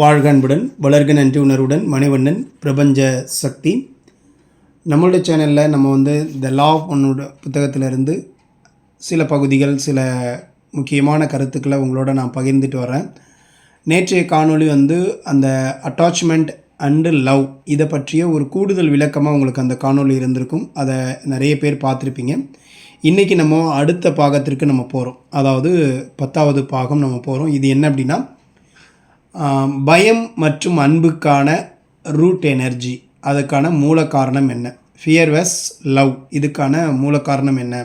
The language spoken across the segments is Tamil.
வாழ்க அன்புடன் வளர்க நன்றி உணர்வுடன் மணிவண்ணன் பிரபஞ்ச சக்தி. நம்மளுடைய சேனலில் நம்ம த லா ஆஃப் ஒன்னோட புத்தகத்திலிருந்து சில பகுதிகள், சில முக்கியமான கருத்துக்களை உங்களோட நான் பகிர்ந்துட்டு வரேன். நேற்றைய காணொளி அந்த அட்டாச்மெண்ட் அண்டு லவ் இதை பற்றிய ஒரு கூடுதல் விளக்கமாக உங்களுக்கு அந்த காணொளி இருந்திருக்கும். அதை நிறைய பேர் பார்த்துருப்பீங்க. இன்றைக்கி நம்ம அடுத்த பாகத்திற்கு நம்ம போகிறோம். அதாவது 10வது பாகம் நம்ம போகிறோம். இது என்ன அப்படின்னா, பயம் மற்றும் அன்புக்கான ரூட் எனர்ஜி, அதுக்கான மூல காரணம் என்ன, ஃபியர் வெஸ் லவ் இதுக்கான மூல காரணம் என்ன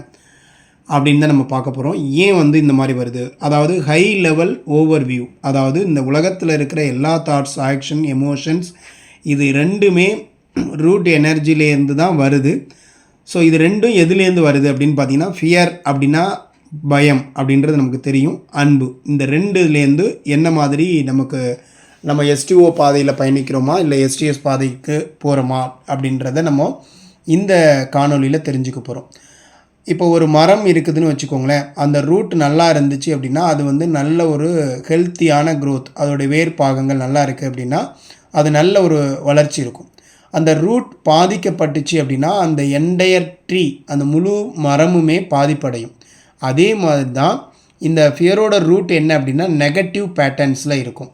அப்படின்னு தான் நம்ம பார்க்க போகிறோம். ஏன் இந்த மாதிரி வருது, அதாவது ஹை லெவல் ஓவர் வியூ, அதாவது இந்த உலகத்தில் இருக்கிற எல்லா தாட்ஸ், ஆக்ஷன், எமோஷன்ஸ் இது ரெண்டுமே ரூட் எனர்ஜிலேருந்து தான் வருது. ஸோ இது ரெண்டும் எதுலேருந்து வருது அப்படின்னு பார்த்தீங்கன்னா, ஃபியர் அப்படின்னா பயம் அப்படின்றது நமக்கு தெரியும், அன்பு, இந்த ரெண்டுலேருந்து என்ன மாதிரி நம்ம எஸ்டிஓ பாதையில் பயணிக்கிறோமா இல்லை எஸ்டிஎஸ் பாதைக்கு போகிறோமா அப்படின்றத நம்ம இந்த காணொலியில் தெரிஞ்சுக்க போகிறோம். இப்போ ஒரு மரம் இருக்குதுன்னு வச்சுக்கோங்களேன், அந்த ரூட் நல்லா இருந்துச்சு அப்படின்னா அது நல்ல ஒரு ஹெல்த்தியான க்ரோத், அதோடைய வேர் பாகங்கள் நல்லா இருக்குது அப்படின்னா அது நல்ல ஒரு வளர்ச்சி இருக்கும். அந்த ரூட் பாதிக்கப்பட்டுச்சு அப்படின்னா அந்த என்டையர் ட்ரீ, அந்த முழு மரமுமே பாதிப்படையும். அதே மாதிரி தான் இந்த ஃபியரோட ரூட் என்ன அப்படின்னா நெகட்டிவ் பேட்டர்ன்ஸில் இருக்கும்.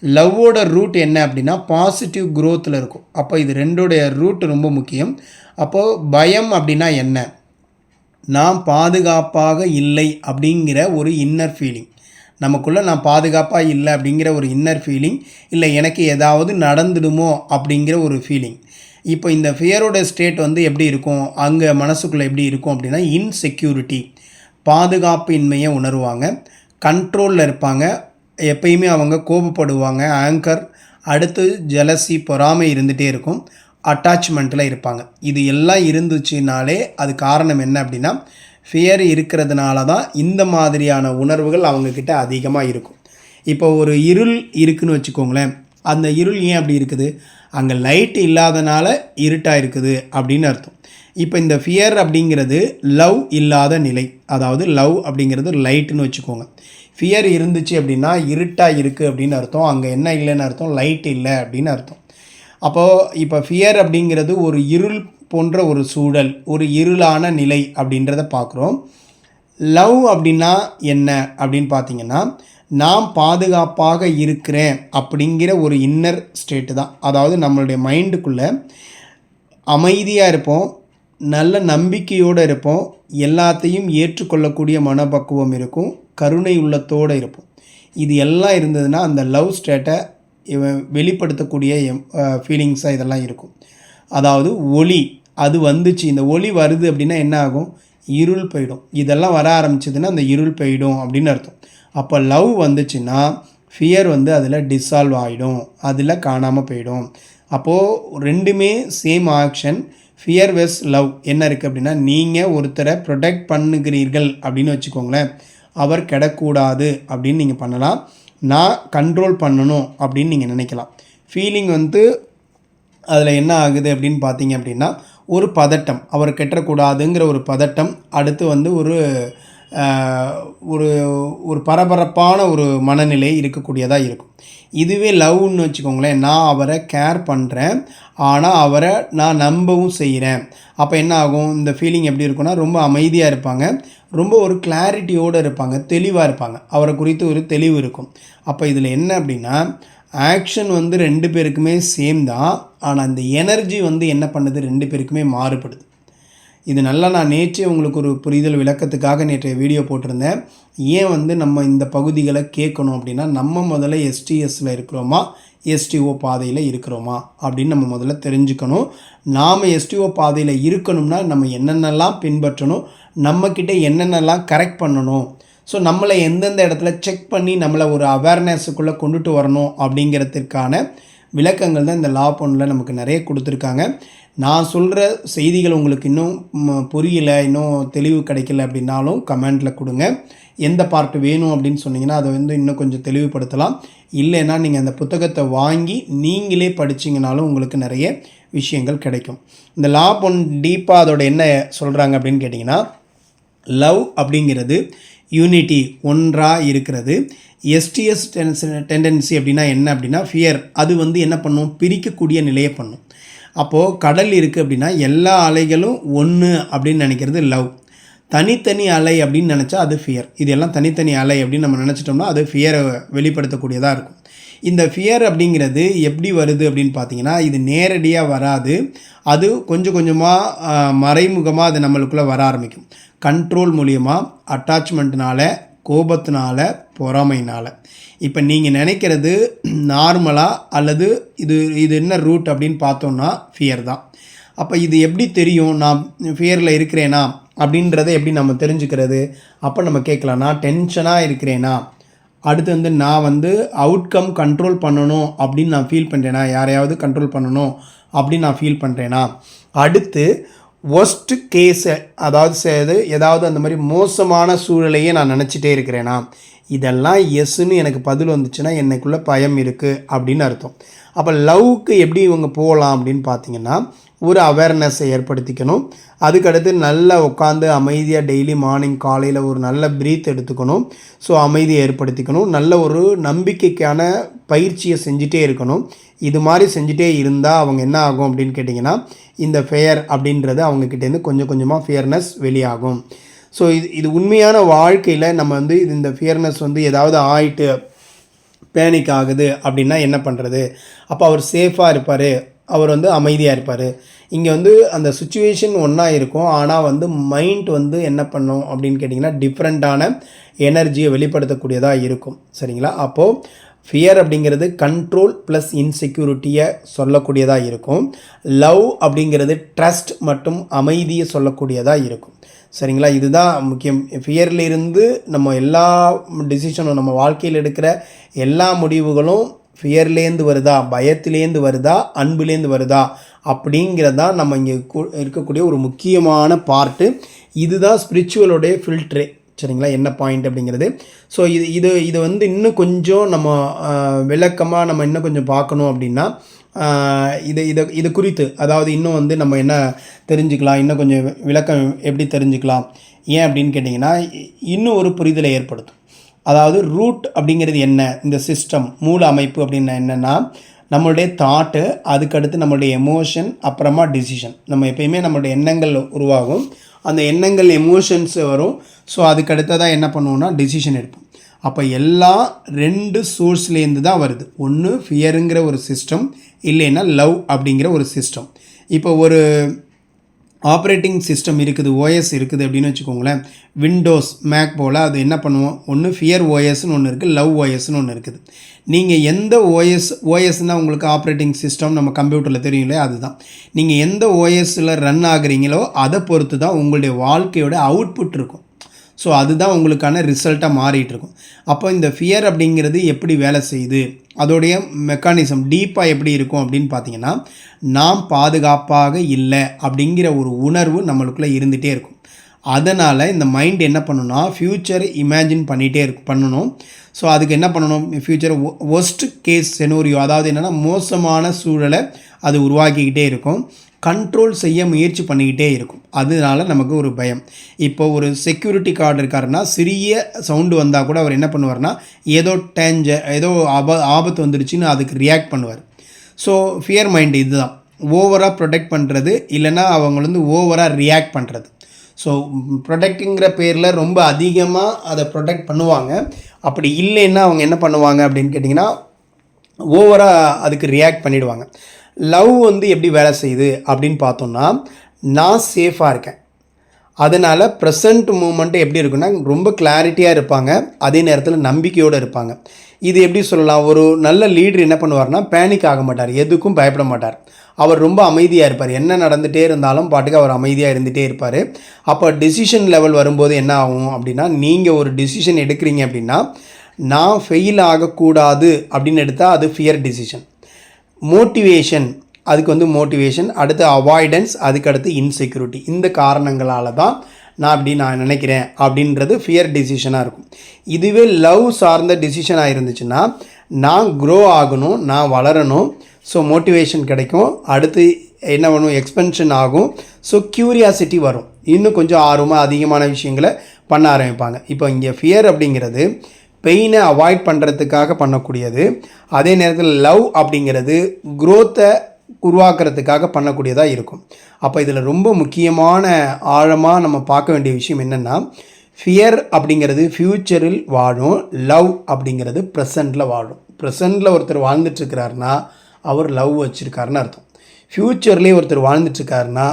லவ்வோட ரூட் என்ன அப்படின்னா பாசிட்டிவ் க்ரோத்தில் இருக்கும். அப்போ இது ரெண்டோடைய ரூட் ரொம்ப முக்கியம். அப்போது பயம் அப்படின்னா என்ன, நான் பாதுகாப்பாக இல்லை அப்படிங்கிற ஒரு இன்னர் ஃபீலிங், நமக்குள்ளே நான் பாதுகாப்பாக இல்லை அப்படிங்கிற ஒரு இன்னர் ஃபீலிங், இல்லை எனக்கு ஏதாவது நடந்துடுமோ அப்படிங்கிற ஒரு ஃபீலிங். இப்போ இந்த ஃபியரோட ஸ்டேட் எப்படி இருக்கும், அங்கே மனசுக்குள்ளே எப்படி இருக்கும் அப்படின்னா இன்செக்யூரிட்டி, பாதுகாப்பின்மையை உணர்வாங்க, கண்ட்ரோலில் இருப்பாங்க, எப்பயுமே அவங்க கோபப்படுவாங்க, ஆங்கர், அடுத்து ஜெலசி, பொறாமை இருந்துகிட்டே இருக்கும், அட்டாச்மெண்ட்டில் இருப்பாங்க. இது எல்லாம் இருந்துச்சுனாலே அது காரணம் என்ன அப்படின்னா ஃபியர் இருக்கிறதுனால தான் இந்த மாதிரியான உணர்வுகள் அவங்கக்கிட்ட அதிகமாக இருக்கும். இப்போ ஒரு இருள் இருக்குதுன்னு வச்சுக்கோங்களேன், அந்த இருள் ஏன் அப்படி இருக்குது, அங்கே லைட் இல்லாதனால இருட்டாக இருக்குது அப்படின்னு அர்த்தம். இப்போ இந்த ஃபியர் அப்படிங்கிறது லவ் இல்லாத நிலை, அதாவது லவ் அப்படிங்கிறது லைட்டுன்னு வச்சுக்கோங்க. ஃபியர் இருந்துச்சு அப்படின்னா இருட்டாக இருக்குது அப்படின்னு அர்த்தம், அங்கே என்ன இல்லைன்னு அர்த்தம், லைட் இல்லை அப்படின்னு அர்த்தம். அப்போது இப்போ ஃபியர் அப்படிங்கிறது ஒரு இருள் போன்ற ஒரு சூழல், ஒரு இருளான நிலை அப்படின்றத பார்க்குறோம். லவ் அப்படின்னா என்ன அப்படின்னு பார்த்தீங்கன்னா, நான் பாதுகாப்பாக இருக்கிறேன் அப்படிங்கிற ஒரு இன்னர் ஸ்டேட்டு தான். அதாவது நம்மளுடைய மைண்டுக்குள்ளே அமைதியாக இருப்போம், நல்ல நம்பிக்கையோடு இருப்போம், எல்லாத்தையும் ஏற்றுக்கொள்ளக்கூடிய மனப்பக்குவம் இருக்கும், கருணை உள்ளத்தோடு இருப்போம். இது எல்லாம் இருந்ததுன்னா அந்த லவ் ஸ்டேட்டை வெளிப்படுத்தக்கூடிய ஃபீலிங்ஸாக இதெல்லாம் இருக்கும். அதாவது ஒளி அது வந்துச்சு, இந்த ஒளி வருது அப்படின்னா என்ன ஆகும், இருள் போயிடும். இதெல்லாம் வர ஆரம்பிச்சதுன்னா அந்த இருள் போயிடும் அப்படின்னு அர்த்தம். அப்போ லவ் வந்துச்சுன்னா ஃபியர் அதில் டிசால்வ் ஆகிடும், அதில் காணாமல் போயிடும். அப்போது ரெண்டுமே சேம் ஆக்ஷன். ஃபியர் வெஸ் லவ் என்ன இருக்குது அப்படின்னா, நீங்கள் ஒருத்தரை ப்ரொடெக்ட் பண்ணுகிறீர்கள் அப்படின்னு வச்சுக்கோங்களேன், அவர் கிடக்கூடாது அப்படின்னு நீங்கள் பண்ணலாம், நான் கண்ட்ரோல் பண்ணணும் அப்படின்னு நீங்கள் நினைக்கலாம். ஃபீலிங் அதில் என்ன ஆகுது அப்படின்னு பார்த்தீங்க அப்படின்னா ஒரு பதட்டம், அவர் கெட்டக்கூடாதுங்கிற ஒரு பதட்டம், அடுத்து ஒரு ஒரு ஒரு பரபரப்பான ஒரு மனநிலை இருக்கக்கூடியதாக இருக்கும். இதுவே லவ்னு வச்சுக்கோங்களேன், நான் அவரை கேர் பண்ணுறேன், ஆனால் அவரை நான் நம்பவும் செய்கிறேன். அப்போ என்ன ஆகும், இந்த ஃபீலிங் எப்படி இருக்குன்னா ரொம்ப அமைதியாக இருப்பாங்க, ரொம்ப ஒரு கிளாரிட்டியோடு இருப்பாங்க, தெளிவாக இருப்பாங்க, அவரை குறித்து ஒரு தெளிவு இருக்கும். அப்போ இதில் என்ன அப்படின்னா ஆக்ஷன் ரெண்டு பேருக்குமே சேம் தான், ஆனால் இந்த எனர்ஜி என்ன பண்ணுது, ரெண்டு பேருக்குமே மாறுபடுது. இது நல்லா நான் நேற்றே உங்களுக்கு ஒரு புரிதல் விளக்கத்துக்காக நேற்றைய வீடியோ போட்டிருந்தேன். ஏன் நம்ம இந்த பகுதிகளை கேட்கணும் அப்படின்னா, நம்ம முதல்ல எஸ்டிஎஸில் இருக்கிறோமா எஸ்டிஓ பாதையில் இருக்கிறோமா அப்படின்னு நம்ம முதல்ல தெரிஞ்சுக்கணும். நாம் எஸ்டிஓ பாதையில் இருக்கணும்னா நம்ம என்னென்னலாம் பின்பற்றணும், நம்மக்கிட்ட என்னென்னலாம் கரெக்ட் பண்ணணும், ஸோ நம்மளை எந்தெந்த இடத்துல செக் பண்ணி நம்மளை ஒரு அவேர்னஸுக்குள்ளே கொண்டுட்டு வரணும் அப்படிங்கிறதுக்கான விளக்கங்கள் தான் இந்த லா பொண்ணில் நமக்கு நிறைய கொடுத்துருக்காங்க. நான் சொல்கிற செய்திகள் உங்களுக்கு இன்னும் புரியலை, இன்னும் தெளிவு கிடைக்கல அப்படின்னாலும் கமெண்ட்டில் கொடுங்க. எந்த பார்ட் வேணும் அப்படின்னு சொன்னிங்கன்னா அதை இன்னும் கொஞ்சம் தெளிவுபடுத்தலாம். இல்லைன்னா நீங்கள் அந்த புத்தகத்தை வாங்கி நீங்களே படிச்சிங்கனாலும் உங்களுக்கு நிறைய விஷயங்கள் கிடைக்கும். இந்த லா பொன் டீப்பாக அதோட என்ன சொல்கிறாங்க அப்படின்னு கேட்டிங்கன்னா, லவ் அப்படிங்கிறது யூனிட்டி ஒன்றாக இருக்கிறது. எஸ்டிஎஸ் டெண்டன்சி அப்படின்னா என்ன அப்படின்னா ஃபியர், அது வந்து என்ன பண்ணும், பிரிக்கக்கூடிய நிலையை பண்ணும். அப்போது கடல் இருக்குது அப்படின்னா எல்லா அலைகளும் ஒன்று அப்படின்னு நினைக்கிறது லவ். தனித்தனி அலை அப்படின்னு நினச்சா அது ஃபியர். இது எல்லாம் தனித்தனி அலை அப்படின்னு நம்ம நினச்சிட்டோம்னா அது ஃபியரை வெளிப்படுத்தக்கூடியதாக இருக்கும். இந்த ஃபியர் அப்படிங்கிறது எப்படி வருது அப்படின்னு பார்த்தீங்கன்னா, இது நேரடியாக வராது, அது கொஞ்சம் கொஞ்சமாக மறைமுகமாக அது நம்மளுக்குள்ளே வர ஆரம்பிக்கும். கண்ட்ரோல் மூலியமாக, அட்டாச்மெண்ட்னால, கோபத்தினால, பொறாமையினால். இப்போ நீங்கள் நினைக்கிறது நார்மலாக அல்லது இது என்ன ரூட் அப்படின்னு பார்த்தோன்னா ஃபியர் தான். அப்போ இது எப்படி தெரியும் நான் ஃபியரில் இருக்கிறேனா அப்படின்றத எப்படி நம்ம தெரிஞ்சுக்கிறது? அப்போ நம்ம கேட்கலாம், நான் டென்ஷனாக இருக்கிறேனா, அடுத்து வந்து நான் வந்து அவுட்கம் கண்ட்ரோல் பண்ணணும் அப்படின்னு நான் ஃபீல் பண்ணுறேனா, யாரையாவது கண்ட்ரோல் பண்ணணும் அப்படின்னு நான் ஃபீல் பண்ணுறேனா, அடுத்து ஒஸ்ட் கேஸை அதாவது ஏதாவது அந்த மாதிரி மோசமான சூழலையே நான் நினச்சிட்டே இருக்கிறேனா, இதெல்லாம் எஸ்ன்னு எனக்கு பதில் வந்துச்சுன்னா எனக்குள்ளே பயம் இருக்குது அப்படின்னு அர்த்தம். அப்போ லவ்வுக்கு எப்படி இவங்க போகலாம் அப்படின்னு பார்த்தீங்கன்னா, ஒரு அவேர்னஸை ஏற்படுத்திக்கணும். அதுக்கடுத்து நல்லா உட்காந்து அமைதியாக டெய்லி மார்னிங் காலையில் ஒரு நல்ல ப்ரீத் எடுத்துக்கணும். ஸோ அமைதியை ஏற்படுத்திக்கணும். நல்ல ஒரு நம்பிக்கைக்கான பயிற்சியை செஞ்சுட்டே இருக்கணும். இது மாதிரி செஞ்சுட்டே இருந்தால் அவங்க என்ன ஆகும் அப்படின்னு கேட்டிங்கன்னா, இந்த ஃபேர் அப்படின்றது அவங்கக்கிட்டேருந்து கொஞ்சம் கொஞ்சமாக ஃபியர்னஸ் வெளியாகும். ஸோ இது உண்மையான வாழ்க்கையில் நம்ம வந்து இந்த ஃபியர்னஸ் வந்து ஏதாவது ஆயிட்டு பேனிக் ஆகுது அப்படின்னா என்ன பண்ணுறது? அப்போ அவர் சேஃபாக இருப்பார், அவர் வந்து அமைதியாக இருப்பார். இங்கே வந்து அந்த சுச்சுவேஷன் ஒன்றா இருக்கும், ஆனால் வந்து மைண்ட் வந்து என்ன பண்ணும் அப்படின்னு கேட்டிங்கன்னா டிஃப்ரெண்ட்டான எனர்ஜியை வெளிப்படுத்தக்கூடியதாக இருக்கும். சரிங்களா? அப்போது ஃபியர் அப்படிங்கிறது கண்ட்ரோல் ப்ளஸ் இன்செக்யூரிட்டியை சொல்லக்கூடியதாக இருக்கும். லவ் அப்படிங்கிறது ட்ரஸ்ட் மற்றும் அமைதியை சொல்லக்கூடியதாக இருக்கும். சரிங்களா? இதுதான் முக்கியம். ஃபியர்லேருந்து நம்ம எல்லா டிசிஷனும், நம்ம வாழ்க்கையில் எடுக்கிற எல்லா முடிவுகளும் ஃபியர்லேருந்து வருதா, பயத்திலேருந்து வருதா, அன்புலேருந்து வருதா அப்படிங்கிறதான் நம்ம இங்கே இருக்கக்கூடிய ஒரு முக்கியமான பார்ட்டு. இதுதான் ஸ்பிரிச்சுவலோடைய ஃபில்ட்ரே. சரிங்களா? என்ன பாயிண்ட் அப்படிங்கிறது. ஸோ இது வந்து இன்னும் கொஞ்சம் நம்ம விளக்கமாக நம்ம இன்னும் கொஞ்சம் பார்க்கணும் அப்படின்னா இது குறித்து, அதாவது இன்னும் வந்து நம்ம என்ன தெரிஞ்சுக்கலாம், இன்னும் கொஞ்சம் விளக்கம் எப்படி தெரிஞ்சுக்கலாம், ஏன் அப்படின்னு கேட்டிங்கன்னா இன்னும் ஒரு புரிதலை ஏற்படுத்தும். அதாவது ரூட் அப்படிங்கிறது என்ன, இந்த சிஸ்டம் மூல அமைப்பு அப்படின்னா என்னென்னா நம்மளுடைய தாட்டு, அதுக்கடுத்து நம்மளுடைய எமோஷன், அப்புறமா டிசிஷன். நம்ம எப்பயுமே நம்மளுடைய எண்ணங்கள் உருவாகும், அந்த எண்ணங்கள் எமோஷன்ஸ் வரும். ஸோ அதுக்கடுத்ததான் என்ன பண்ணுவோம்னா டிசிஷன் எடுப்போம். அப்போ எல்லாம் 2 சோர்ஸ்லேருந்து தான் வருது. ஒன்று ஃபியருங்கிற ஒரு சிஸ்டம், இல்லைன்னா லவ் அப்படிங்கிற ஒரு சிஸ்டம். இப்போ ஒரு ஆப்ரேட்டிங் சிஸ்டம் இருக்குது, ஓஎஸ் இருக்குது அப்படின்னு வச்சுக்கோங்களேன். விண்டோஸ் மேக் போல் அது என்ன பண்ணுவோம், ஒன்று ஃபியர் ஓஎஸ்ன்னு ஒன்று இருக்குது, லவ் ஓஎஸ்ன்னு ஒன்று இருக்குது. நீங்கள் எந்த ஓஎஸ்னால் உங்களுக்கு ஆப்ரேட்டிங் சிஸ்டம் நம்ம கம்ப்யூட்டரில் தெரியும் இல்லையா, அதுதான். நீங்கள் எந்த ஓஎஸில் ரன் ஆகுறீங்களோ அதை பொறுத்து தான் உங்களுடைய வாழ்க்கையோட அவுட்புட் இருக்கும். ஸோ அதுதான் உங்களுக்கான ரிசல்ட்டாக மாறிட்டுருக்கும். அப்போ இந்த ஃபியர் அப்படிங்கிறது எப்படி வேலை செய்யுது, அதோடைய மெக்கானிசம் டீப்பாக எப்படி இருக்கும் அப்படின்னு பார்த்தீங்கன்னா, நாம் பாதுகாப்பாக இல்லை அப்படிங்கிற ஒரு உணர்வு நம்மளுக்குள்ளே இருந்துகிட்டே இருக்கும். அதனால் இந்த மைண்ட் என்ன பண்ணணும்னா ஃப்யூச்சர் இமேஜின் பண்ணிகிட்டே பண்ணணும். ஸோ அதுக்கு என்ன பண்ணணும், ஃப்யூச்சர் ஒஸ்ட் கேஸ் செனோரியோ, அதாவது என்னென்னா மோசமான சூழலை அது உருவாக்கிக்கிட்டே இருக்கும், கண்ட்ரோல் செய்ய முயற்சி பண்ணிக்கிட்டே இருக்கும். அதனால நமக்கு ஒரு பயம். இப்போ ஒரு செக்யூரிட்டி கார்டு இருக்காருன்னா சிறிய சவுண்டு வந்தால் கூட அவர் என்ன பண்ணுவார்னா ஏதோ ஆபத்து வந்துருச்சுன்னு அதுக்கு ரியாக்ட் பண்ணுவார். ஸோ ஃபியர் மைண்டு இதுதான், ஓவராக ப்ரொடெக்ட் பண்ணுறது, இல்லைன்னா அவங்க வந்து ஓவராக ரியாக்ட் பண்ணுறது. ஸோ ப்ரொடெக்ட்டுங்கிற பேரில் ரொம்ப அதிகமாக அதை ப்ரொடெக்ட் பண்ணுவாங்க. அப்படி இல்லைன்னா அவங்க என்ன பண்ணுவாங்க அப்படின்னு கேட்டிங்கன்னா ஓவராக அதுக்கு ரியாக்ட் பண்ணிவிடுவாங்க. லவ் வந்து எப்படி வேலை செய்யுது அப்படின்னு பார்த்தோம்னா, நான் சேஃபாக இருக்கேன், அதனால் ப்ரெசண்ட் மூமெண்ட்டு எப்படி இருக்குன்னா ரொம்ப கிளாரிட்டியாக இருப்பாங்க, அதே நேரத்தில் நம்பிக்கையோடு இருப்பாங்க. இது எப்படி சொல்லலாம், ஒரு நல்ல லீடர் என்ன பண்ணுவார்னா பேனிக் ஆக மாட்டார், எதுக்கும் பயப்பட மாட்டார், அவர் ரொம்ப அமைதியாக இருப்பார். என்ன நடந்துகிட்டே இருந்தாலும் பாட்டுக்கு அவர் அமைதியாக இருந்துகிட்டே இருப்பார். அப்போ டிசிஷன் லெவல் வரும்போது என்ன ஆகும் அப்படின்னா, நீங்கள் ஒரு டிசிஷன் எடுக்கிறீங்க அப்படின்னா நான் ஃபெயில் ஆகக்கூடாது அப்படின்னு எடுத்தால் அது ஃபியர் டிசிஷன். மோட்டிவேஷன், அதுக்கு வந்து மோட்டிவேஷன், அடுத்து அவாய்டன்ஸ், அதுக்கடுத்து இன்செக்யூரிட்டி. இந்த காரணங்களால் தான் நான் நினைக்கிறேன் அப்படின்றது ஃபியர் டிசிஷனாக இருக்கும். இதுவே லவ் சார்ந்த டிசிஷனாக இருந்துச்சுன்னா நான் க்ரோ ஆகணும், நான் வளரணும், ஸோ மோட்டிவேஷன் கிடைக்கும், அடுத்து என்ன பண்ணும் எக்ஸ்பென்ஷன் ஆகும், ஸோ க்யூரியாசிட்டி வரும். இன்னும் கொஞ்சம் ஆர்வமாக அதிகமான விஷயங்களை பண்ண ஆரம்பிப்பாங்க. இப்போ இங்கே ஃபியர் அப்படிங்கிறது பெயினை அவாய்ட் பண்ணுறதுக்காக பண்ணக்கூடியது. அதே நேரத்தில் லவ் அப்படிங்கிறது க்ரோத்தை உருவாக்குறதுக்காக பண்ணக்கூடியதாக இருக்கும். அப்போ இதில் ரொம்ப முக்கியமான ஆழமாக நம்ம பார்க்க வேண்டிய விஷயம் என்னென்னா, ஃபியர் அப்படிங்கிறது ஃப்யூச்சரில் வாழும், லவ் அப்படிங்கிறது ப்ரெசண்டில் வாழும். ப்ரெசண்டில் ஒருத்தர் வாழ்ந்துட்டுருக்கிறாருன்னா அவர் லவ் வச்சுருக்காருன்னு அர்த்தம். ஃப்யூச்சர்லேயே ஒருத்தர் வாழ்ந்துட்டுருக்காருன்னா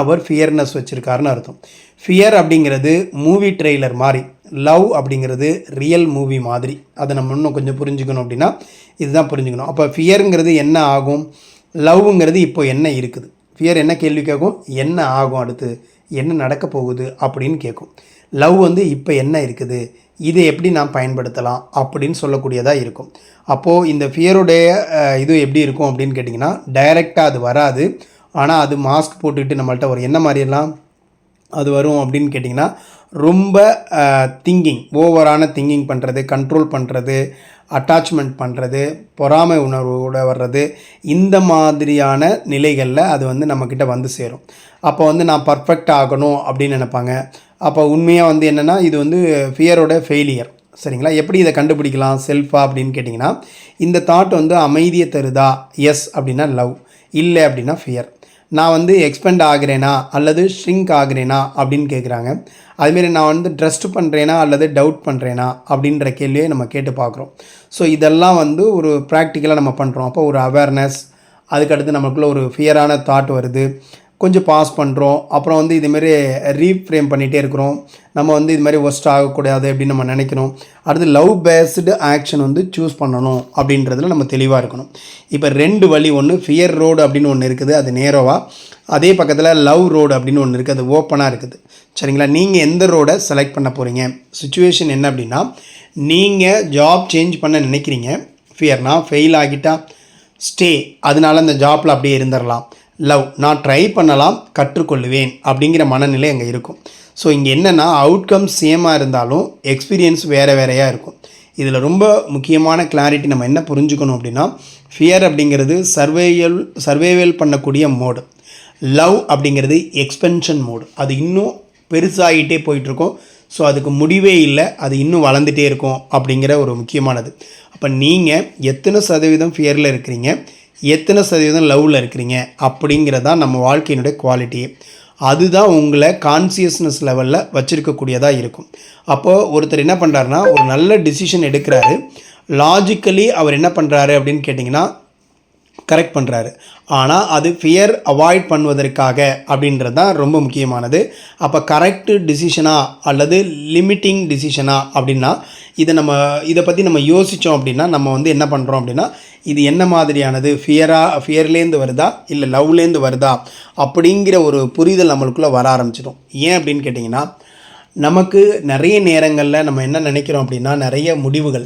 அவர் ஃபியர்னஸ் வச்சுருக்காருன்னு அர்த்தம். ஃபியர் அப்படிங்கிறது மூவி ட்ரெய்லர் மாதிரி, லவ் அப்படிங்கிறது ரியல் மூவி மாதிரி. அதை நம்ம இன்னும் கொஞ்சம் புரிஞ்சுக்கணும் அப்படின்னா இதுதான் புரிஞ்சுக்கணும். அப்போ ஃபியருங்கிறது என்ன ஆகும், லவ்ங்கிறது இப்போ என்ன இருக்குது. ஃபியர் என்ன கேள்வி கேட்கும், என்ன ஆகும், அடுத்து என்ன நடக்க போகுது அப்படின்னு கேட்கும். லவ் இப்போ என்ன இருக்குது, இதை எப்படி நாம் பயன்படுத்தலாம் அப்படின்னு சொல்லக்கூடியதாக இருக்கும். அப்போது இந்த ஃபியருடைய இது எப்படி இருக்கும் அப்படின்னு கேட்டிங்கன்னா, டைரெக்டாக அது வராது. ஆனால் அது மாஸ்க் போட்டுக்கிட்டு நம்மள்ட்ட ஒரு என்ன மாதிரியெல்லாம் அது வரும் அப்படின்னு கேட்டிங்கன்னா, ரொம்ப திங்கிங், ஓவரான திங்கிங் பண்ணுறது, கண்ட்ரோல் பண்ணுறது, அட்டாச்மெண்ட் பண்ணுறது, பொறாமை உணர்வோடு வர்றது, இந்த மாதிரியான நிலைகளில் அது நம்மக்கிட்ட வந்து சேரும். அப்போ நான் பர்ஃபெக்ட் ஆகணும் அப்படின்னு நினைப்பாங்க. அப்போ உண்மையாக என்னென்னா இது ஃபியரோட ஃபெயிலியர். சரிங்களா? எப்படி இதை கண்டுபிடிக்கலாம் செல்ஃபா அப்படின்னு கேட்டிங்கன்னா, இந்த தாட் அமைதியை தருதா, எஸ் அப்படின்னா லவ், இல்லை அப்படின்னா ஃபியர். நான் எக்ஸ்பெண்ட் ஆகிறேனா அல்லது ஷ்ரிங்க் ஆகிறேனா அப்படின்னு கேட்குறாங்க. அதுமாரி நான் ட்ரஸ்ட் பண்ணுறேனா அல்லது டவுட் பண்ணுறேனா அப்படின்ற கேள்வியை நம்ம கேட்டு பார்க்குறோம். ஸோ இதெல்லாம் ஒரு ப்ராக்டிக்கலாக நம்ம பண்ணுறோம். அப்போ ஒரு அவேர்னஸ், அதுக்கடுத்து நமக்குள்ளே ஒரு ஃபியரான தாட் வருது, கொஞ்சம் பாஸ் பண்ணுறோம். அப்புறம் இதுமாரி ரீஃப்ரேம் பண்ணிகிட்டே இருக்கிறோம். நம்ம இதுமாதிரி ஒஸ்ட் ஆகக்கூடாது அப்படின்னு நம்ம நினைக்கணும். அடுத்து லவ் பேஸ்டு ஆக்ஷன் சூஸ் பண்ணணும் அப்படின்றதுல நம்ம தெளிவாக இருக்கணும். இப்போ 2 வழி, ஒன்று ஃபியர் ரோடு அப்படின்னு ஒன்று இருக்குது, அது நேரோவாக. அதே பக்கத்தில் லவ் ரோடு அப்படின்னு ஒன்று இருக்குது, அது ஓப்பனாக இருக்குது. சரிங்களா? நீங்கள் எந்த ரோடை செலக்ட் பண்ண போகிறீங்க? சுச்சுவேஷன் என்ன அப்படின்னா, நீங்கள் ஜாப் சேஞ்ச் பண்ண நினைக்கிறீங்க. ஃபியர்னா ஃபெயில் ஆகிட்டா ஸ்டே, அதனால அந்த ஜாப்பில் அப்படியே இருந்துடலாம். லவ், நான் ட்ரை பண்ணலாம், கற்றுக்கொள்ளுவேன் அப்படிங்கிற மனநிலை அங்கே இருக்கும். ஸோ இங்கே என்னென்னா, அவுட்கம் சேமாக இருந்தாலும் எக்ஸ்பீரியன்ஸ் வேறு வேறையாக இருக்கும். இதில் ரொம்ப முக்கியமான கிளாரிட்டி நம்ம என்ன புரிஞ்சுக்கணும் அப்படின்னா, ஃபியர் அப்படிங்கிறது சர்வைவல் பண்ணக்கூடிய மோடு, லவ் அப்படிங்கிறது எக்ஸ்பென்ஷன் மோடு. அது இன்னும் பெருசாகிட்டே போயிட்டுருக்கோம். ஸோ அதுக்கு முடிவே இல்லை, அது இன்னும் வளர்ந்துட்டே இருக்கும் அப்படிங்கிற ஒரு முக்கியமானது. அப்போ நீங்கள் எத்தனை சதவீதம் ஃபியரில் இருக்கிறீங்க, எத்தனை சதவீதம் லவ்வில் இருக்கிறீங்க அப்படிங்கிறதான் நம்ம வாழ்க்கையினுடைய குவாலிட்டி. அதுதான் உங்களை கான்சியஸ்னஸ் லெவலில் வச்சுருக்கக்கூடியதாக இருக்கும். அப்போது ஒருத்தர் என்ன பண்ணுறாருனா, ஒரு நல்ல டிசிஷன் எடுக்கிறாரு, லாஜிக்கலி அவர் என்ன பண்ணுறாரு அப்படின்னு கேட்டிங்கன்னா கரெக்ட் பண்ணுறாரு. ஆனால் அது ஃபியர் அவாய்ட் பண்ணுவதற்காக அப்படின்றது தான் ரொம்ப முக்கியமானது. அப்போ கரெக்டு டிசிஷனா அல்லது லிமிட்டிங் டிசிஷனா அப்படின்னா, இதை பற்றி நம்ம யோசித்தோம் அப்படின்னா நம்ம என்ன பண்ணுறோம் அப்படின்னா, இது என்ன மாதிரியானது, ஃபியர்லேருந்து வருதா இல்லை லவ்லேருந்து வருதா அப்படிங்கிற ஒரு புரிதல் நம்மளுக்குள்ளே வர ஆரம்பிச்சிடும். ஏன் அப்படின்னு கேட்டிங்கன்னா, நமக்கு நிறைய நேரங்களில் நம்ம என்ன நினைக்கிறோம் அப்படின்னா, நிறைய முடிவுகள்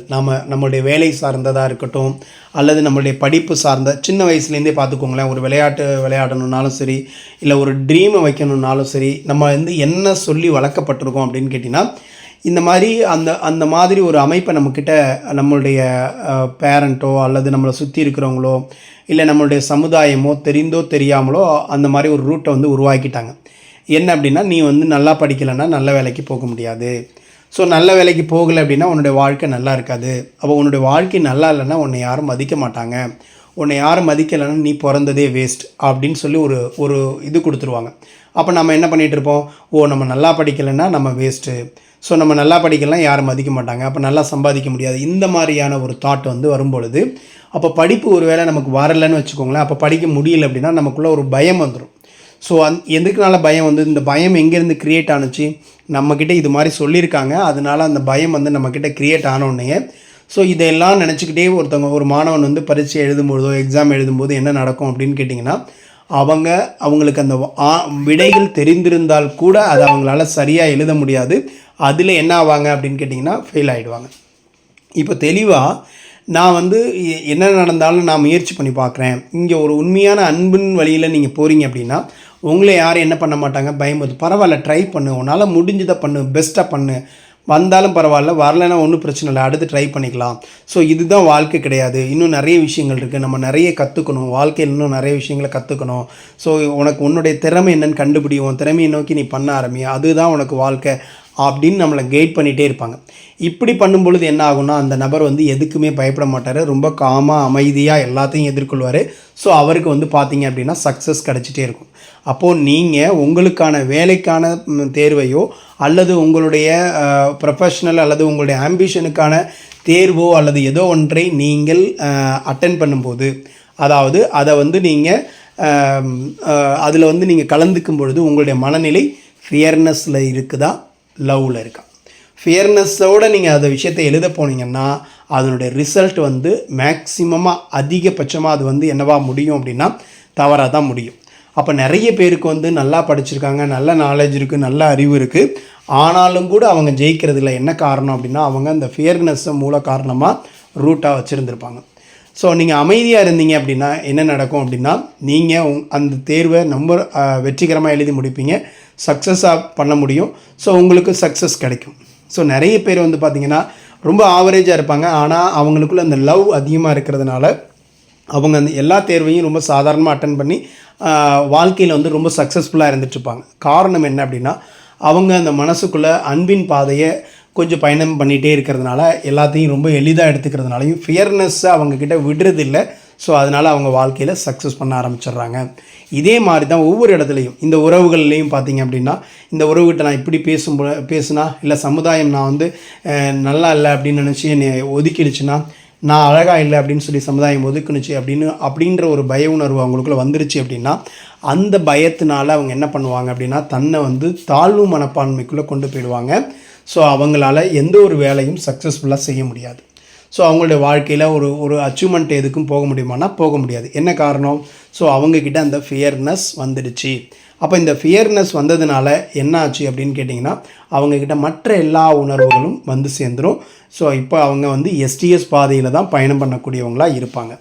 நம்மளுடைய வேலை சார்ந்ததாக இருக்கட்டும் அல்லது நம்மளுடைய படிப்பு சார்ந்த, சின்ன வயசுலேருந்தே பார்த்துக்கோங்களேன், ஒரு விளையாட்டு விளையாடணுன்னாலும் சரி, இல்லை ஒரு ட்ரீமை வைக்கணுன்னாலும் சரி, நம்ம என்ன சொல்லி வளர்க்கப்பட்டிருக்கோம் அப்படின்னு கேட்டிங்கன்னா, இந்த மாதிரி அந்த மாதிரி ஒரு அமைப்பை நம்மக்கிட்ட நம்மளுடைய பேரண்ட்டோ அல்லது நம்மளை சுற்றி இருக்கிறவங்களோ இல்லை நம்மளுடைய சமுதாயமோ தெரிந்தோ தெரியாமலோ அந்த மாதிரி ஒரு ரூட்டை உருவாக்கிட்டாங்க. என்ன அப்படின்னா, நீ நல்லா படிக்கலைன்னா நல்ல வேலைக்கு போக முடியாது. ஸோ நல்ல வேலைக்கு போகலை அப்படின்னா உன்னுடைய வாழ்க்கை நல்லா இருக்காது. அப்போ உன்னுடைய வாழ்க்கை நல்லா இல்லைன்னா உன்னை யாரும் மதிக்க மாட்டாங்க. உன்னை யாரும் மதிக்கலைன்னா நீ பிறந்ததே வேஸ்ட் அப்படின்னு சொல்லி ஒரு இது கொடுத்துருவாங்க. அப்போ நம்ம என்ன பண்ணிகிட்டு இருப்போம், நம்ம நல்லா படிக்கலைன்னா நம்ம வேஸ்ட்டு, ஸோ நம்ம நல்லா படிக்கலாம், யாரும் மதிக்க மாட்டாங்க, அப்போ நல்லா சம்பாதிக்க முடியாது. இந்த மாதிரியான ஒரு தாட் வரும்பொழுது, அப்போ படிப்பு ஒரு வேளை நமக்கு வரலைன்னு வச்சுக்கோங்களேன், அப்போ படிக்க முடியல அப்படின்னா நமக்குள்ளே ஒரு பயம் வந்துடும். ஸோ எதுக்குனால பயம் இந்த பயம் எங்கேருந்து க்ரியேட் ஆணுச்சு, நம்மக்கிட்ட இது மாதிரி சொல்லியிருக்காங்க, அதனால அந்த பயம் நம்மக்கிட்ட க்ரியேட் ஆனோடனே ஸோ இதெல்லாம் நினச்சிக்கிட்டே ஒரு மாணவன் பரீட்சை எழுதும்போதோ எக்ஸாம் எழுதும்போது என்ன நடக்கும் அப்படின்னு கேட்டிங்கன்னா, அவங்களுக்கு அந்த விடைகள் தெரிந்திருந்தால் கூட அதை அவங்களால சரியாக எழுத முடியாது. அதில் என்ன ஆவாங்க அப்படின்னு கேட்டிங்கன்னா ஃபெயில் ஆகிடுவாங்க. இப்போ தெளிவாக நான் என்ன நடந்தாலும் நான் முயற்சி பண்ணி பார்க்குறேன். இங்கே ஒரு உண்மையான அன்பின் வழியில் நீங்கள் போகிறீங்க அப்படின்னா உங்களை யாரும் என்ன பண்ண மாட்டாங்க, பயமுறுத்து, பரவாயில்ல ட்ரை பண்ணு, உன்னால் முடிஞ்சதை பண்ணு, பெஸ்ட்டாக பண்ணு, வந்தாலும் பரவாயில்ல, வரலைன்னா ஒன்றும் பிரச்சனை இல்லை, அடுத்து ட்ரை பண்ணிக்கலாம். ஸோ இதுதான் வாழ்க்கை கிடையாது. இன்னும் நிறைய விஷயங்கள் இருக்குது, நம்ம நிறைய கற்றுக்கணும், வாழ்க்கையில் இன்னும் நிறைய விஷயங்களை கற்றுக்கணும். ஸோ உனக்கு உன்னுடைய திறமை என்னன்னு கண்டுபிடி, உன் திறமையை நோக்கி நீ பண்ண ஆரம்பி, அதுதான் உனக்கு வாழ்க்கை அப்படின்னு நம்மளை கைட் பண்ணிகிட்டே இருப்பாங்க. இப்படி பண்ணும் பொழுது என்ன ஆகும்னா, அந்த நபர் வந்து எதுக்குமே பயப்பட மாட்டார், ரொம்ப காமாக அமைதியாக எல்லாத்தையும் எதிர்கொள்வார். ஸோ அவருக்கு வந்து பார்த்தீங்க அப்படின்னா சக்ஸஸ் கிடச்சிட்டே இருக்கும். அப்போது நீங்கள் உங்களுக்கான வேலைக்கான தேர்வையோ அல்லது உங்களுடைய ப்ரொஃபஷ்னல் அல்லது உங்களுடைய ஆம்பிஷனுக்கான தேர்வோ அல்லது ஏதோ ஒன்றை நீங்கள் அட்டென்ட் பண்ணும்போது, அதாவது அதை வந்து நீங்கள் அதில் வந்து நீங்கள் கலந்துக்கும் பொழுது உங்களுடைய மனநிலை ஃபியர்னஸில் இருக்குதா, லவ்வில் இருக்கா? ஃபியர்னஸோடு நீங்கள் அந்த விஷயத்தை எழுத போனீங்கன்னா அதனுடைய ரிசல்ட் வந்து மேக்ஸிமமாக அதிகபட்சமாக அது வந்து என்னவா முடியும் அப்படின்னா தவறாக தான் முடியும். அப்போ நிறைய பேருக்கு வந்து நல்லா படிச்சிருக்காங்க, நல்ல நாலேஜ் இருக்குது, நல்ல அறிவு இருக்குது, ஆனாலும் கூட அவங்க ஜெயிக்கிறதில்ல. என்ன காரணம் அப்படின்னா அவங்க அந்த ஃபியர்னஸை மூல காரணமாக ரூட்டாக வச்சுருந்துருப்பாங்க. ஸோ நீங்கள் அமைதியாக இருந்தீங்க அப்படின்னா என்ன நடக்கும் அப்படின்னா, நீங்கள் அந்த தேர்வை ரொம்ப வெற்றிகரமாக எழுதி முடிப்பீங்க, சக்ஸஸாக பண்ண முடியும். ஸோ உங்களுக்கு சக்ஸஸ் கிடைக்கும். ஸோ நிறைய பேர் வந்து பார்த்திங்கன்னா ரொம்ப ஆவரேஜாக இருப்பாங்க, ஆனால் அவங்களுக்குள்ள அந்த லவ் அதிகமாக இருக்கிறதுனால அவங்க அந்த எல்லா தேர்வையும் ரொம்ப சாதாரணமாக அட்டன் பண்ணி வாழ்க்கையில் வந்து ரொம்ப சக்ஸஸ்ஃபுல்லாக இருந்துகிட்ருப்பாங்க. காரணம் என்ன அப்படின்னா, அவங்க அந்த மனசுக்குள்ளே அன்பின் பாதையை கொஞ்சம் பயணம் பண்ணிகிட்டே இருக்கிறதுனால, எல்லாத்தையும் ரொம்ப எளிதாக எடுத்துக்கிறதுனாலையும் ஃபியர்னஸ்ஸை அவங்கக்கிட்ட விடுறதில்லை. ஸோ அதனால் அவங்க வாழ்க்கையில் சக்ஸஸ் பண்ண ஆரம்பிச்சிடுறாங்க. இதே மாதிரி தான் ஒவ்வொரு இடத்துலையும், இந்த உறவுகள்லேயும் பார்த்திங்க அப்படின்னா, இந்த உறவுகிட்ட நான் இப்படி பேசுனா இல்லை சமுதாயம் நான் வந்து நல்லா இல்லை அப்படின்னு நினச்சி என்னை ஒதுக்கிடுச்சுன்னா, நான் அழகாக இல்லை அப்படின்னு சொல்லி சமுதாயம் ஒதுக்குனுச்சு அப்படின்ற ஒரு பய உணர்வு அவங்களுக்குள்ள வந்துருச்சு அப்படின்னா, அந்த பயத்தினால அவங்க என்ன பண்ணுவாங்க அப்படின்னா தன்னை வந்து தாழ்வு மனப்பான்மைக்குள்ளே கொண்டு போயிடுவாங்க. ஸோ அவங்களால எந்த ஒரு வேலையும் சக்ஸஸ்ஃபுல்லாக செய்ய முடியாது. ஸோ அவங்களுடைய வாழ்க்கையில் ஒரு அச்சீவ்மெண்ட் எதுக்கும் போக முடியுமானா போக முடியாது. என்ன காரணம்? ஸோ அவங்கக்கிட்ட அந்த ஃபியர்னஸ் வந்துடுச்சு. அப்போ இந்த ஃபியர்னஸ் வந்ததுனால என்ன ஆச்சு அப்படின்னு கேட்டிங்கன்னா, அவங்கக்கிட்ட மற்ற எல்லா உணர்வுகளும் வந்து சேர்ந்துடும். ஸோ இப்போ அவங்க வந்து எஸ்டிஎஸ் பாதையில் தான் பயணம் பண்ணக்கூடியவங்களாக இருப்பாங்க.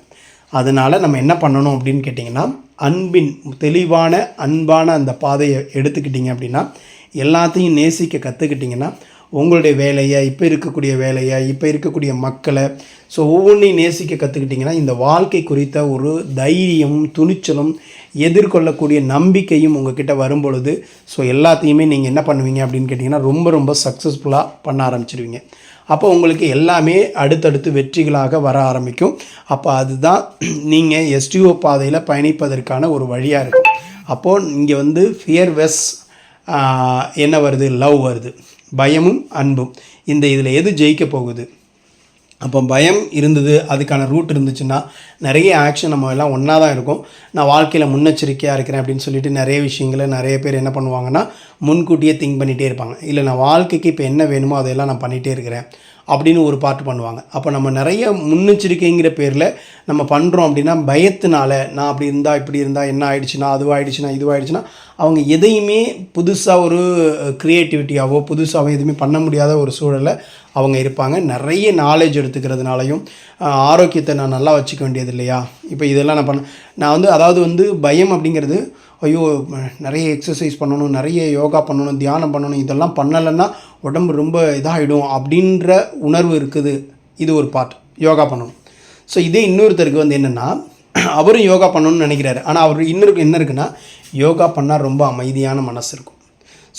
அதனால் நம்ம என்ன பண்ணணும் அப்படின்னு கேட்டிங்கன்னா, அன்பின் தெளிவான அன்பான அந்த பாதையை எடுத்துக்கிட்டிங்க அப்படின்னா, எல்லாத்தையும் நேசிக்க கற்றுக்கிட்டிங்கன்னா, உங்களுடைய வேலையை, இப்போ இருக்கக்கூடிய வேலையை, இப்போ இருக்கக்கூடிய மக்களை, ஸோ ஒவ்வொன்றையும் நேசிக்க கற்றுக்கிட்டிங்கன்னா, இந்த வாழ்க்கை குறித்த ஒரு தைரியமும் துணிச்சலும் எதிர்கொள்ளக்கூடிய நம்பிக்கையும் உங்கள்கிட்ட வரும்பொழுது, ஸோ எல்லாத்தையுமே நீங்கள் என்ன பண்ணுவீங்க அப்படின்னு கேட்டிங்கன்னா, ரொம்ப ரொம்ப சக்ஸஸ்ஃபுல்லாக பண்ண ஆரம்பிச்சிடுவீங்க. அப்போ உங்களுக்கு எல்லாமே அடுத்தடுத்து வெற்றிகளாக வர ஆரம்பிக்கும். அப்போ அதுதான் நீங்கள் எஸ்டிஓ பாதையில் பயணிப்பதற்கான ஒரு வழியாக இருக்கும். அப்போது இங்கே வந்து ஃபியர்வெஸ் என்ன வருது? லவ் வருது. பயமும் அன்பும், இந்த இதில் எது ஜெயிக்க போகுது? அப்போ பயம் இருந்தது, அதுக்கான ரூட் இருந்துச்சுன்னா நிறைய ஆக்ஷன் நம்ம எல்லாம் ஒன்றா தான் இருக்கும். நான் வாழ்க்கையில் முன்னெச்சரிக்கையாக இருக்கிறேன் அப்படின்னு சொல்லிட்டு நிறைய விஷயங்களை நிறைய பேர் என்ன பண்ணுவாங்கன்னா முன்கூட்டியே திங்க் பண்ணிகிட்டே இருப்பாங்க. இல்லை நான் வாழ்க்கைக்கு இப்போ என்ன வேணுமோ அதையெல்லாம் நான் பண்ணிகிட்டே இருக்கிறேன் அப்படின்னு ஒரு பார்ட் பண்ணுவாங்க. அப்போ நம்ம நிறைய முன்னெச்சரிக்கைங்கிற பேரில் நம்ம பண்ணுறோம் அப்படின்னா, பயத்தினால நான் அப்படி இருந்தால் இப்படி இருந்தால் என்ன ஆகிடுச்சுன்னா இதுவாகிடுச்சுன்னா அவங்க எதையுமே புதுசாக ஒரு க்ரியேட்டிவிட்டியாவோ புதுசாகவோ எதுவுமே பண்ண முடியாத ஒரு சூழலில் அவங்க இருப்பாங்க. நிறைய நாலேஜ் எடுத்துக்கிறதுனாலையும் ஆரோக்கியத்தை நான் நல்லா வச்சுக்க வேண்டியது இல்லையா? இப்போ இதெல்லாம் நான் அதாவது பயம் அப்படிங்கிறது, ஐயோ நிறைய எக்ஸசைஸ் பண்ணணும், நிறைய யோகா பண்ணணும், தியானம் பண்ணணும், இதெல்லாம் பண்ணலைன்னா உடம்பு ரொம்ப இதாகிடும் அப்படின்ற உணர்வு இருக்குது. இது ஒரு பார்ட், யோகா பண்ணணும். ஸோ இதே இன்னொருத்தருக்கு என்னென்னா, அவரும் யோகா பண்ணணும்னு நினைக்கிறாரு, ஆனால் அவர் இன்னொருக்கு என்ன இருக்குன்னா, யோகா பண்ணால் ரொம்ப அமைதியான மனசு இருக்கும்.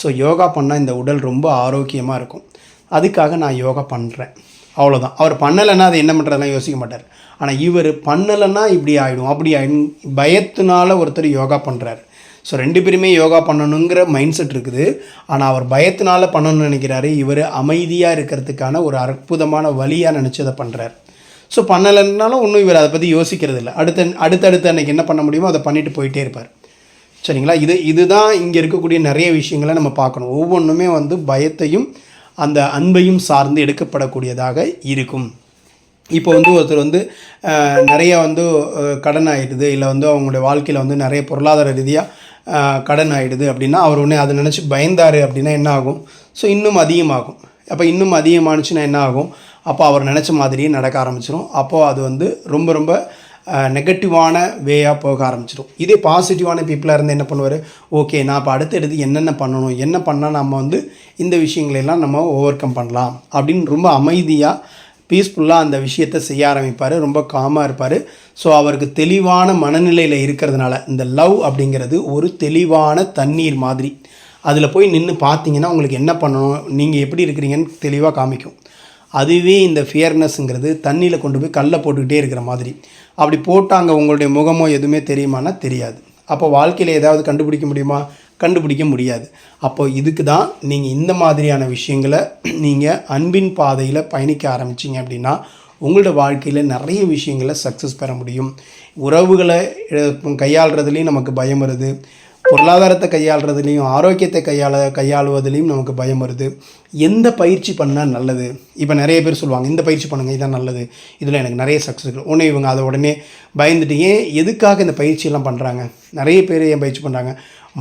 ஸோ யோகா பண்ணால் இந்த உடல் ரொம்ப ஆரோக்கியமாக இருக்கும், அதுக்காக நான் யோகா பண்ணுறேன், அவ்வளோதான். அவர் பண்ணலைன்னா அது என்ன பண்ணுறதுலாம் யோசிக்க மாட்டார். ஆனால் இவர் பண்ணலைன்னா இப்படி ஆகிடும் அப்படி ஆகிடும், பயத்தினால ஒருத்தர் யோகா பண்ணுறாரு. ஸோ ரெண்டு பேருமே யோகா பண்ணணுங்கிற மைண்ட் செட் இருக்குது, ஆனால் அவர் பயத்தினால பண்ணணும்னு நினைக்கிறாரு, இவர் அமைதியாக இருக்கிறதுக்கான ஒரு அற்புதமான வழியாக நினச்சி அதை பண்ணுறாரு. ஸோ பண்ணலைன்னாலும் ஒன்றும் இவர் அதை பற்றி யோசிக்கிறது இல்லை. அடுத்தடுத்து அன்றைக்கி என்ன பண்ண முடியுமோ அதை பண்ணிவிட்டு போயிட்டே இருப்பார். சரிங்களா? இதுதான் இங்கே இருக்கக்கூடிய நிறைய விஷயங்களை நம்ம பார்க்கணும். ஒவ்வொன்றுமே பயத்தையும் அந்த அன்பையும் சார்ந்து எடுக்கப்படக்கூடியதாக இருக்கும். இப்போ ஒருத்தர் நிறைய கடன் ஆகிடுது, இல்லை அவங்களுடைய வாழ்க்கையில் நிறைய பொருளாதார ரீதியாக கடன் ஆகிடுது அப்படின்னா, அவர் உடனே அதை நினச்சி பயந்தார் அப்படின்னா என்ன ஆகும்? ஸோ இன்னும் அதிகமாகும். அப்போ இன்னும் அதிகமானுச்சுன்னா என்ன ஆகும்? அப்போ அவர் நினச்ச மாதிரியே நடக்க ஆரம்பிச்சிடும். அப்போது அது ரொம்ப ரொம்ப நெகட்டிவான வேயாக போக ஆரம்பிச்சிடும். இதே பாசிட்டிவான பீப்புளாக இருந்து என்ன பண்ணுவார், ஓகே நான் இப்போ அடுத்தடுத்து என்னென்ன பண்ணணும், என்ன பண்ணால் நம்ம வந்து இந்த விஷயங்களெல்லாம் நம்ம ஓவர் கம் பண்ணலாம் அப்படின்னு ரொம்ப அமைதியாக பீஸ்ஃபுல்லாக அந்த விஷயத்தை செய்ய ஆரம்பிப்பார். ரொம்ப காமாக இருப்பார். ஸோ அவருக்கு தெளிவான மனநிலையில் இருக்கிறதுனால இந்த லவ் அப்படிங்கிறது ஒரு தெளிவான தண்ணீர் மாதிரி. அதில் போய் நின்று பார்த்தீங்கன்னா உங்களுக்கு என்ன பண்ணணும், நீங்கள் எப்படி இருக்கிறீங்கன்னு தெளிவாக காமிக்கும். அதுவே இந்த ஃபியர்னஸ்ங்கிறது தண்ணியில் கொண்டு போய் கல்லை போட்டுக்கிட்டே இருக்கிற மாதிரி. அப்படி போட்டாங்க உங்களுடைய முகமோ எதுவுமே தெரியுமானா தெரியாது. அப்போ வாழ்க்கையில் ஏதாவது கண்டுபிடிக்க முடியுமா, கண்டுபிடிக்க முடியாது. அப்போது இதுக்கு தான் நீங்கள் இந்த மாதிரியான விஷயங்களை நீங்கள் அன்பின் பாதையில் பயணிக்க ஆரம்பிச்சிங்க அப்படின்னா உங்களோட வாழ்க்கையில் நிறைய விஷயங்களை சக்ஸஸ் பெற முடியும். உறவுகளை கையாளுறதுலேயும் நமக்கு பயம் வருது, பொருளாதாரத்தை கையாளுறதுலேயும் ஆரோக்கியத்தை கையாளுவதுலேயும் நமக்கு பயம் வருது. எந்த பயிற்சி பண்ணால் நல்லது, இப்போ நிறைய பேர் சொல்லுவாங்க இந்த பயிற்சி பண்ணுங்கள் இதான் நல்லது, இதில் எனக்கு நிறைய சக்ஸஸ். உடனே இவங்க அதை உடனே பயந்துட்டு எதுக்காக இந்த பயிற்சியெல்லாம் பண்ணுறாங்க, நிறைய பேர் ஏன் பயிற்சி பண்ணுறாங்க,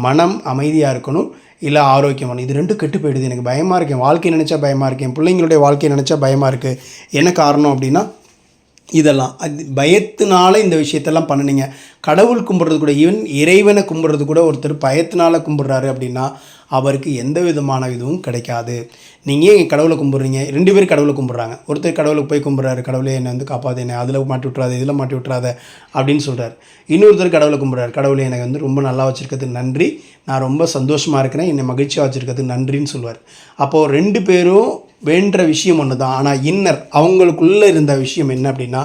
மனம் அமைதியாக இருக்கணும், இல்லை ஆரோக்கியமான, இது ரெண்டும் கெட்டு போயிடுது, எனக்கு பயமாக இருக்கேன், வாழ்க்கை நினச்சா பயமாக இருக்கேன், பிள்ளைங்களுடைய வாழ்க்கையை நினச்சா பயமாக இருக்குது, என்ன காரணம் அப்படின்னா இதெல்லாம் அது பயத்தினால இந்த விஷயத்தெல்லாம் பண்ணினீங்க. கடவுள் கும்பிட்றது கூட, ஈவன் இறைவனை கும்பிட்றது கூட ஒருத்தர் பயத்தினால கும்பிட்றாரு அப்படின்னா அவருக்கு எந்த விதமான இதுவும் கிடைக்காது. நீங்கள் ஏன் கடவுளை கும்பிட்றீங்க, 2 பேர் கடவுளை கும்பிட்றாங்க, ஒருத்தர் கடவுளுக்கு போய் கும்பிட்றாரு, கடவுளே என்னை வந்து காப்பாற்று, என்னை அதில் மாட்டி விட்றாது இதில் மாட்டி விட்றாத அப்படின்னு சொல்கிறார். இன்னொருத்தர் கடவுளை கும்பிட்றாரு, கடவுளே எனக்கு வந்து ரொம்ப நல்லா வச்சுருக்கிறதுக்கு நன்றி, நான் ரொம்ப சந்தோஷமாக இருக்கிறேன், என்னை மகிழ்ச்சியாக வச்சுருக்கிறதுக்கு நன்றின்னு சொல்லுவார். அப்போது 2 பேரும் வேண்ட விஷயம் ஒன்று தான். ஆனால் இன்னர் அவங்களுக்குள்ளே இருந்த விஷயம் என்ன அப்படின்னா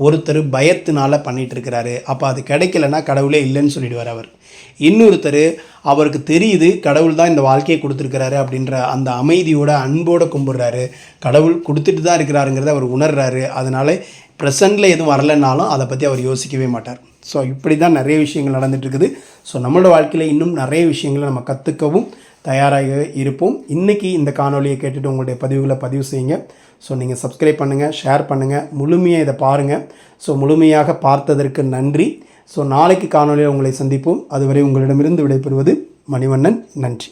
ஒருத்தர் பயத்தினால பண்ணிகிட்டு இருக்கிறாரு. அப்போ அது கிடைக்கலன்னா கடவுளே இல்லைன்னு சொல்லிடுவார் அவர். இன்னொருத்தர் அவருக்கு தெரியுது கடவுள் தான் இந்த வாழ்க்கையை கொடுத்துருக்கிறாரு அப்படின்ற அந்த அமைதியோட அன்போடு கும்பிட்றாரு, கடவுள் கொடுத்துட்டு தான் இருக்கிறாருங்கிறத அவர் உணர்றாரு. அதனால் ப்ரெசண்டில் எதுவும் வரலைன்னாலும் அதை பற்றி அவர் யோசிக்கவே மாட்டார். ஸோ இப்படி தான் நிறைய விஷயங்கள் நடந்துகிட்ருக்குது. ஸோ நம்மளோட வாழ்க்கையில் இன்னும் நிறைய விஷயங்களை நம்ம கற்றுக்கவும் தயாராக இருப்போம். இன்றைக்கி இந்த காணொலியை கேட்டுட்டு உங்களுடைய பதிவுகளை பதிவு செய்யுங்க. ஸோ நீங்கள் சப்ஸ்கிரைப் பண்ணுங்கள், ஷேர் பண்ணுங்கள், முழுமையாக இதை பாருங்கள். ஸோ முழுமையாக பார்த்ததற்கு நன்றி. ஸோ நாளைக்கு காணொலியில் உங்களை சந்திப்போம். அதுவரை உங்களிடமிருந்து விடைபெறுவது மணிவண்ணன். நன்றி.